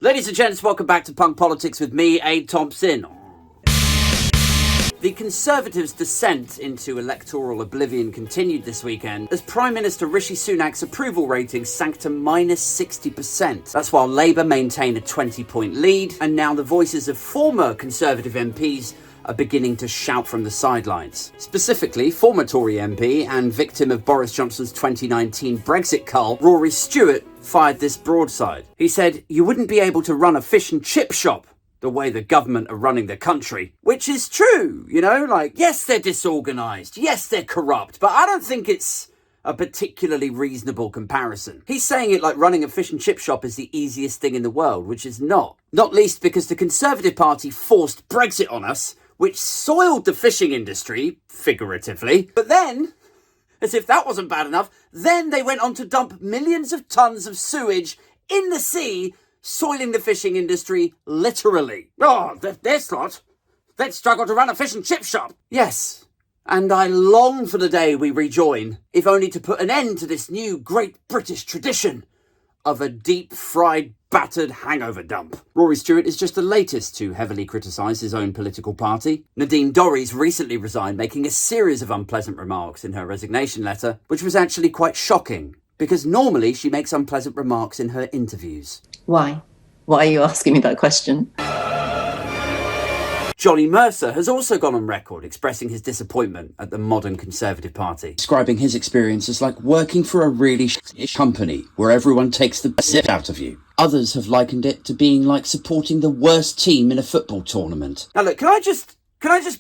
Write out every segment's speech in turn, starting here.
Ladies and gents, welcome back to Punk Politics with me, Abe Thompson. The Conservatives' descent into electoral oblivion continued this weekend as Prime Minister Rishi Sunak's approval rating sank to minus 60%. That's while Labour maintain a 20-point lead, and now the voices of former Conservative MPs are beginning to shout from the sidelines. Specifically, former Tory MP and victim of Boris Johnson's 2019 Brexit cull, Rory Stewart, fired this broadside. He said, "You wouldn't be able to run a fish and chip shop the way the government are running the country." Which is true, yes, they're disorganised, yes, they're corrupt, but I don't think it's a particularly reasonable comparison. He's saying it like running a fish and chip shop is the easiest thing in the world, which is not. Not least because the Conservative Party forced Brexit on us, which soiled the fishing industry, figuratively. But then, as if that wasn't bad enough, then they went on to dump millions of tons of sewage in the sea, soiling the fishing industry, literally. Oh, there's lot. They'd struggle to run a fish and chip shop. Yes, and I long for the day we rejoin, if only to put an end to this new great British tradition of a deep-fried, battered hangover dump. Rory Stewart is just the latest to heavily criticise his own political party. Nadine Dorries recently resigned, making a series of unpleasant remarks in her resignation letter, which was actually quite shocking, because normally she makes unpleasant remarks in her interviews. Why? Why are you asking me that question? Johnny Mercer has also gone on record expressing his disappointment at the modern Conservative Party, describing his experience as like working for a really shit company where everyone takes the piss out of you. Others have likened it to being like supporting the worst team in a football tournament. Now look, can I just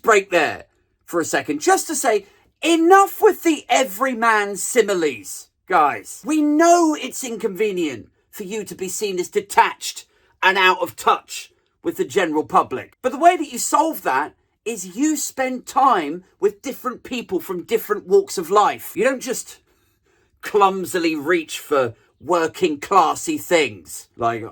break there for a second just to say enough with the everyman similes, guys. We know it's inconvenient for you to be seen as detached and out of touch with the general public. But the way that you solve that is you spend time with different people from different walks of life. You don't just clumsily reach for working classy things like,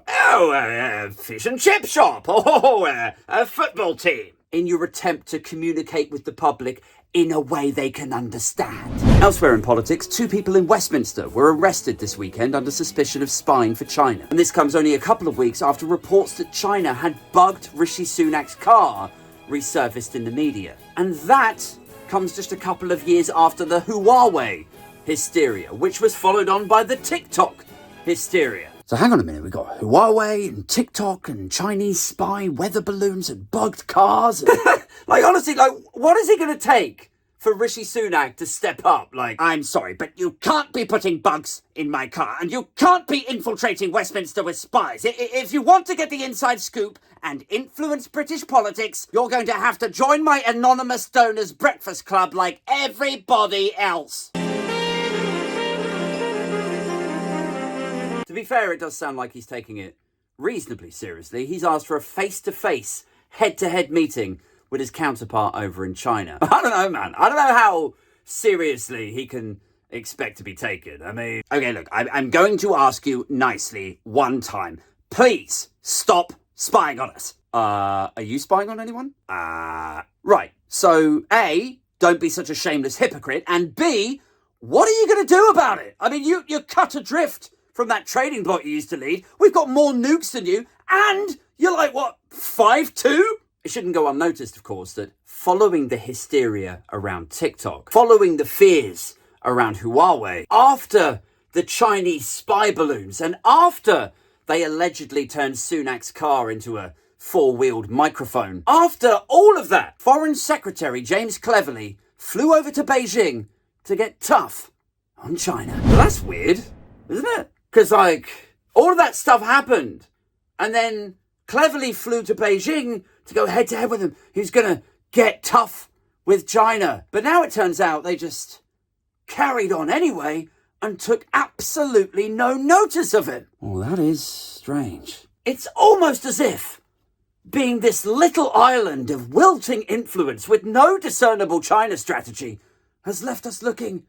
fish and chip shop, a football team, in your attempt to communicate with the public in a way they can understand. Elsewhere in politics, 2 people in Westminster were arrested this weekend under suspicion of spying for China. And this comes only a couple of weeks after reports that China had bugged Rishi Sunak's car resurfaced in the media. And that comes just a couple of years after the Huawei hysteria, which was followed on by the TikTok hysteria. So hang on a minute, we've got Huawei and TikTok and Chinese spy weather balloons and bugged cars. Honestly, what is it going to take for Rishi Sunak to step up? I'm sorry, but you can't be putting bugs in my car and you can't be infiltrating Westminster with spies. If you want to get the inside scoop and influence British politics, you're going to have to join my anonymous donors breakfast club like everybody else. To be fair, it does sound like he's taking it reasonably seriously. He's asked for a face-to-face, head-to-head meeting with his counterpart over in China. I don't know, man. I don't know how seriously he can expect to be taken. I mean, okay, look, I'm going to ask you nicely one time. Please stop spying on us. Are you spying on anyone? Right. So, A, don't be such a shameless hypocrite, and B, what are you going to do about it? I mean, you're cut adrift from that trading bloc you used to lead. We've got more nukes than you, and you're 5'2"? It shouldn't go unnoticed, of course, that following the hysteria around TikTok, following the fears around Huawei, after the Chinese spy balloons, and after they allegedly turned Sunak's car into a 4-wheeled microphone, after all of that, Foreign Secretary James Cleverly flew over to Beijing to get tough on China. Well, that's weird, isn't it? Because, all of that stuff happened, and then Cleverly flew to Beijing to go head-to-head with him. He was going to get tough with China. But now it turns out they just carried on anyway and took absolutely no notice of him. Well, that is strange. It's almost as if being this little island of wilting influence with no discernible China strategy has left us looking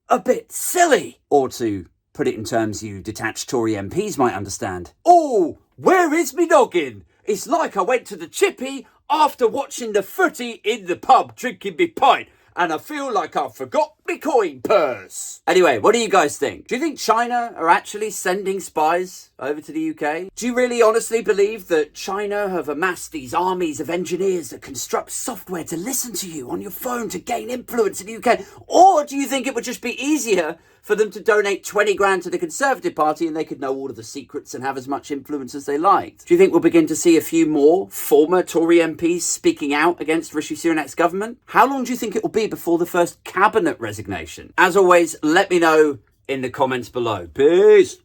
a bit silly. Or to put it in terms you detached Tory MPs might understand. Oh, where is me noggin? It's like I went to the chippy after watching the footy in the pub drinking me pint and I feel like I forgot my coin purse. Anyway, what do you guys think? Do you think China are actually sending spies over to the UK? Do you really honestly believe that China have amassed these armies of engineers that construct software to listen to you on your phone to gain influence in the UK? Or do you think it would just be easier for them to donate 20 grand to the Conservative Party and they could know all of the secrets and have as much influence as they liked? Do you think we'll begin to see a few more former Tory MPs speaking out against Rishi Sunak's government? How long do you think it will be before the first cabinet resignation? As always, let me know in the comments below. Peace!